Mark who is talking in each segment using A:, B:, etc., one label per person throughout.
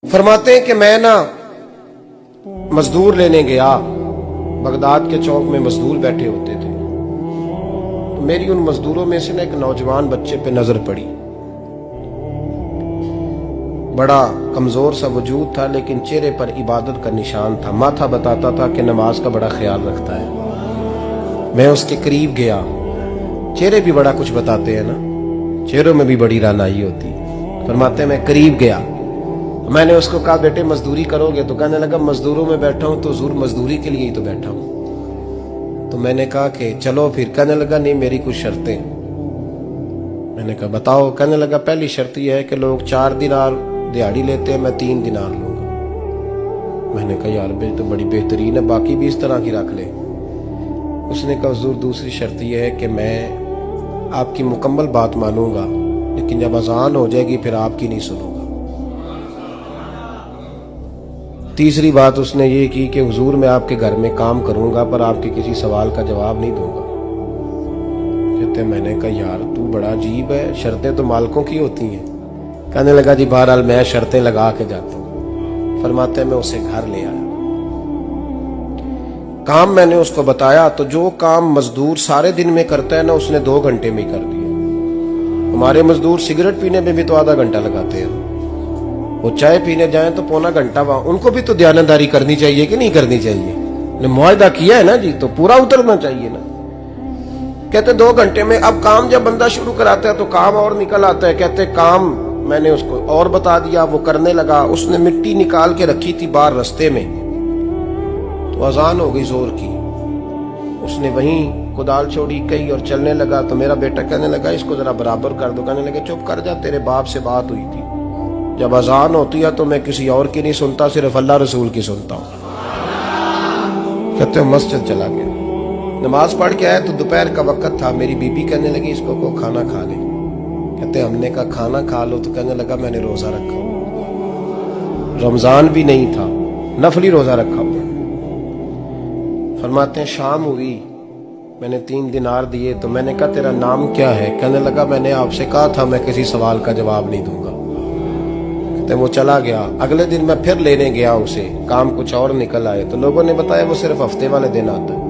A: फरमाते हैं कि मैं ना मजदूर लेने गया, बगदाद के चौक में मजदूर बैठे होते थे। तो मेरी उन मजदूरों में से ना एक नौजवान बच्चे पे नजर पड़ी। बड़ा कमजोर सा वजूद था, लेकिन चेहरे पर इबादत का निशान था। माथा बताता था कि नमाज का बड़ा ख्याल रखता है। मैं उसके करीब गया। चेहरे भी बड़ा कुछ बताते हैं ना, चेहरों में भी बड़ी रानाई होती है। फरमाते हैं मैं करीब गया, मैंने उसको कहा बेटे मजदूरी करोगे? तो कहने लगा मजदूरों में बैठा हूं तो जरूर मजदूरी के लिए ही तो बैठा हूं। तो मैंने कहा कि चलो फिर। कहने लगा नहीं, मेरी कुछ शर्तें। मैंने कहा बताओ? कहने लगा पहली शर्त यह है कि लोग 4 दिनार दिहाड़ी लेते हैं, मैं 3 दिनार लूंगा। मैंने कहा यार बे तो बड़ी बेहतरीन है, बाकी भी इस तरह की रख ले। उसने कहा हुजूर दूसरी शर्त यह है कि मैं आपकी मुकम्मल बात मानूंगा, लेकिन जब अजान हो जाएगी फिर आपकी नहीं सुनूंगा। तीसरी बात उसने ये की कि हुजूर मैं आपके घर में काम करूंगा पर आपके किसी सवाल का जवाब नहीं दूंगा। कहते मैंने कहा यार तू बड़ा अजीब है, शर्तें तो मालिकों की होती हैं। कहने लगा जी बहरहाल मैं शर्तें लगा के जाता हूं। फरमाते मैं उसे घर ले आया, काम मैंने उसको बताया। तो जो काम मजदूर सारे दिन में करता है ना, उसने 2 घंटे में कर दिया। हमारे मजदूर सिगरेट पीने में भी तो आधा घंटा लगाते हैं, वो चाय पीने जाएं तो पौना घंटा। वहां उनको भी तो दयानतदारी करनी चाहिए कि नहीं करनी चाहिए? मुआहदा किया है ना जी, तो पूरा उतरना चाहिए ना। कहते 2 घंटे में। अब काम जब बंदा शुरू कराता है तो काम और निकल आता है। कहते काम मैंने उसको और बता दिया, वो करने लगा। उसने मिट्टी निकाल के रखी थी बाहर रास्ते में, तो अजान हो गई जोर की। उसने वहीं कुदाल छोड़ी कही और चलने लगा। तो मेरा बेटा कहने लगा इसको जरा बराबर कर दो। कहने लगे चुप कर जा, तेरे बाप से बात हुई थी। जब अजान होती है तो मैं किसी और की नहीं सुनता, सिर्फ अल्लाह रसूल की सुनता हूं। कहते मस्जिद चला गया, नमाज पढ़ के आया तो दोपहर का वक्त था। मेरी बीबी कहने लगी इसको को खाना खा ले। कहते हमने कहा खाना खा लो। तो कहने लगा मैंने रोजा रखा, रमजान भी नहीं था, नफली रोजा रखा हुआ। फरमाते हैं शाम हुई, मैंने 3 दिनार दिए। तो मैंने कहा तेरा नाम क्या है? कहने लगा मैंने आपसे कहा था मैं किसी सवाल का जवाब नहीं दूंगा। तो वो चला गया। अगले दिन मैं फिर लेने गया उसे, काम कुछ और निकल आए। तो लोगों ने बताया वो सिर्फ हफ्ते वाले दिन आता है।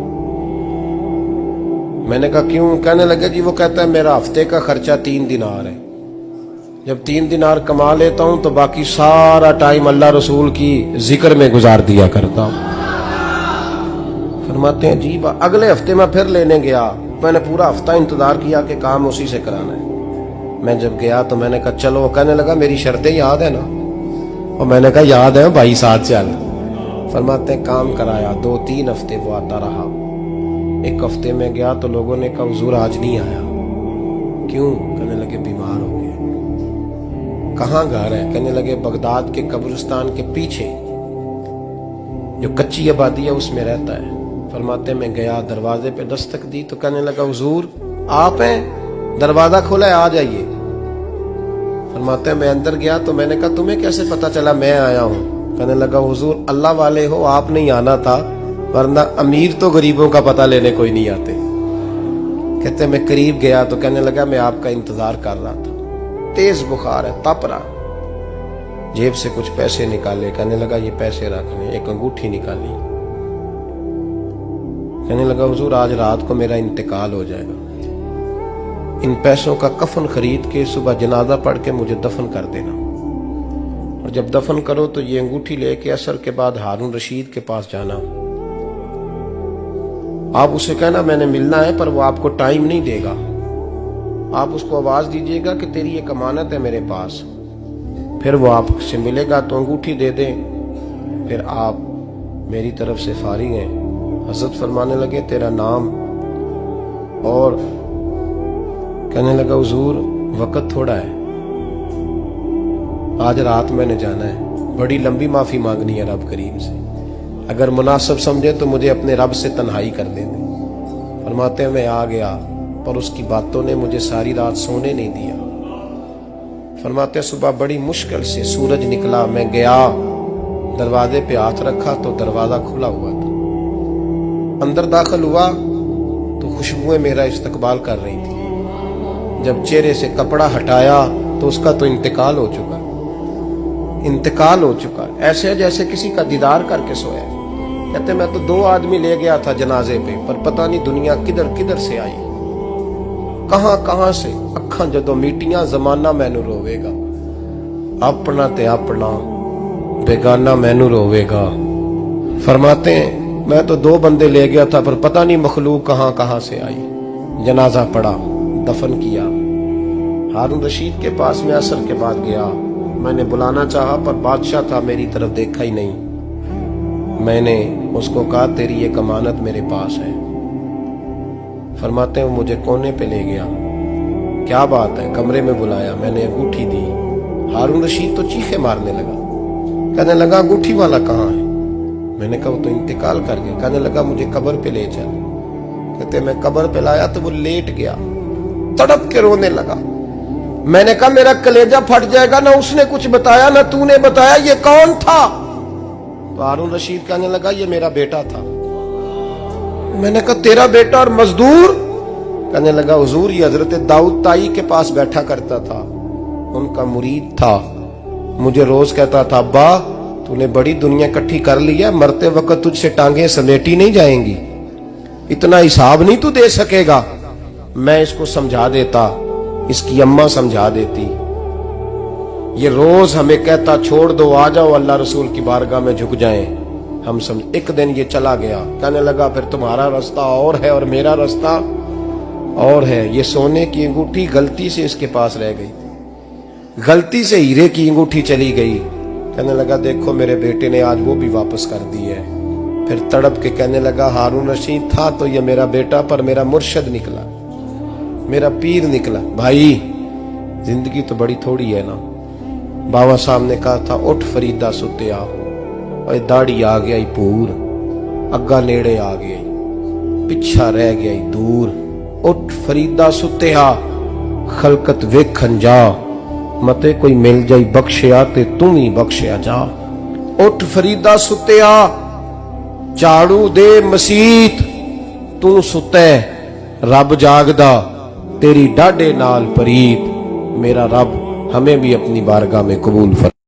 A: मैंने कहा क्यों? कहने लगे जी वो कहता है मेरा हफ्ते का खर्चा 3 दिनार है। जब 3 दिनार कमा लेता हूं तो बाकी सारा टाइम अल्लाह रसूल की जिक्र में गुजार दिया करता हूं। फरमाते हैं जी अगले हफ्ते मैं फिर लेने गया। मैंने पूरा हफ्ता इंतजार किया कि काम उसी से कराना है। मैं जब गया तो मैंने कहा चलो। कहने लगा मेरी शर्तें याद है ना? और मैंने कहा याद है भाई, साथ चल। फरमाते हैं काम कराया। 2-3 हफ्ते वो आता रहा। एक हफ्ते में गया तो लोगों ने कहा हुजूर आज नहीं आया। क्यों? कहने लगे बीमार हो गया। कहाँ घर है? कहने लगे बगदाद के कब्रिस्तान के पीछे जो कच्ची आबादी है उसमें रहता है। फरमाते मैं गया, दरवाजे पे दस्तक दी तो कहने लगा हुजूर आप हैं? दरवाजा खोला है, आ जाइए। फरमाते हैं मैं अंदर गया तो मैंने कहा तुम्हें कैसे पता चला मैं आया हूं? कहने लगा हुजूर अल्लाह वाले हो, आप नहीं आना था, वरना अमीर तो गरीबों का पता लेने कोई नहीं आते। कहते मैं करीब गया तो कहने लगा मैं आपका इंतजार कर रहा था, तेज बुखार है, तप रहा। जेब से कुछ पैसे निकाले। कहने लगा ये पैसे रखने। एक अंगूठी निकाली। कहने लगा हुजूर आज रात को मेरा इंतकाल हो जाएगा, इन पैसों का कफन खरीद के सुबह जनाजा पढ़ के मुझे दफन कर देना, और जब दफन करो तो ये अंगूठी लेके असर के बाद हारून रशीद के पास जाना। आप उसे कहना मैंने मिलना है, पर वो आपको टाइम नहीं देगा। आप उसको आवाज दीजिएगा कि तेरी एक अमानत है मेरे पास। फिर वो आपसे मिलेगा तो अंगूठी दे दें, फिर आप मेरी तरफ से फारिग हैं। हजरत फरमाने लगे तेरा नाम? और कहने लगा हुजूर वक्त थोड़ा है, आज रात मैंने जाना है, बड़ी लंबी माफी मांगनी है रब करीम से। अगर मुनासिब समझे तो मुझे अपने रब से तन्हाई कर देने। फरमाते हैं मैं आ गया, पर उसकी बातों ने मुझे सारी रात सोने नहीं दिया। फरमाते हैं सुबह बड़ी मुश्किल से सूरज निकला। मैं गया, दरवाजे पे हाथ रखा तो दरवाजा खुला हुआ था। अंदर दाखिल हुआ तो खुशबुएं मेरा इस्तकबाल कर रही थी। जब चेहरे से कपड़ा हटाया तो उसका तो इंतकाल हो चुका। इंतकाल हो चुका है, ऐसे जैसे किसी का दीदार करके सोया। कहते मैं तो 2 आदमी ले गया था जनाजे पे, पर पता नहीं दुनिया किधर किधर से आई, कहां से। अखा जदों मीटियां जमाना मैनू रोवेगा, अपना ते अपना बेगाना मैनू रोवेगा। फरमाते हैं मैं तो 2 बंदे ले गया था, पर पता नहीं मखलूक कहां से आई। जनाजा पड़ा, दफन किया। हारून रशीद के पास में असर के बाद गया, मैंने बुलाना चाहा पर बादशाह था, मेरी तरफ देखा ही नहीं। मैंने उसको कहा तेरी एक अमानत मेरे पास है। फरमाते हैं मुझे कोने पे ले गया, क्या बात है, कमरे में बुलाया, मैंने अंगूठी दी। हारून रशीद तो चीखे मारने लगा, कहने लगा अंगूठी वाला कहाँ है? मैंने कहा वो तो इंतकाल कर गया। कहने लगा मुझे कब्र पे ले चल। कहते मैं कब्र पे लाया तो वो लेट गया, तड़प के रोने लगा। मैंने कहा मेरा कलेजा फट जाएगा, ना उसने कुछ बताया ना तूने बताया, ये कौन था? तो हारून रशीद कहने लगा ये मेरा बेटा था। मैंने कहा तेरा बेटा और मजदूर? कहने लगा हुजूर ये हजरत दाऊद ताई के पास बैठा करता था, उनका मुरीद था। मुझे रोज कहता था अब्बा तूने बड़ी दुनिया इकट्ठी कर ली है, मरते वक्त तुझसे टांगे समेटी नहीं जाएंगी, इतना हिसाब नहीं तू दे सकेगा। मैं इसको समझा देता, इसकी अम्मा समझा देती। ये रोज हमें कहता छोड़ दो, आ जाओ अल्लाह रसूल की बारगाह में झुक जाएं। हम समझ। एक दिन ये चला गया, कहने लगा फिर तुम्हारा रास्ता और है और मेरा रास्ता और है। ये सोने की अंगूठी गलती से इसके पास रह गई, गलती से हीरे की अंगूठी चली गई। कहने लगा देखो मेरे बेटे ने आज वो भी वापस कर दी है। फिर तड़प के कहने लगा हारून रशीद था तो ये मेरा बेटा, पर मेरा मुर्शद निकला, मेरा पीर निकला। भाई जिंदगी तो बड़ी थोड़ी है ना। बाबा साहब ने कहा था उठ फरीदा सुत्या, और दाढ़ी आ गया पूर, अग्गा नेड़े आ गया, पिछा रह गया दूर। उठ फरीदा सुत्या, खलकत वेखन जा, मते कोई मिल जाई बख्शिया ते तू ही बख्शिया जा। उठ फरीदा सुत्या, झाड़ू दे मसीत, तू सुते रब जागदा, तेरी डाडे नाल परीत। मेरा रब हमें भी अपनी बारगाह में कबूल फरमा।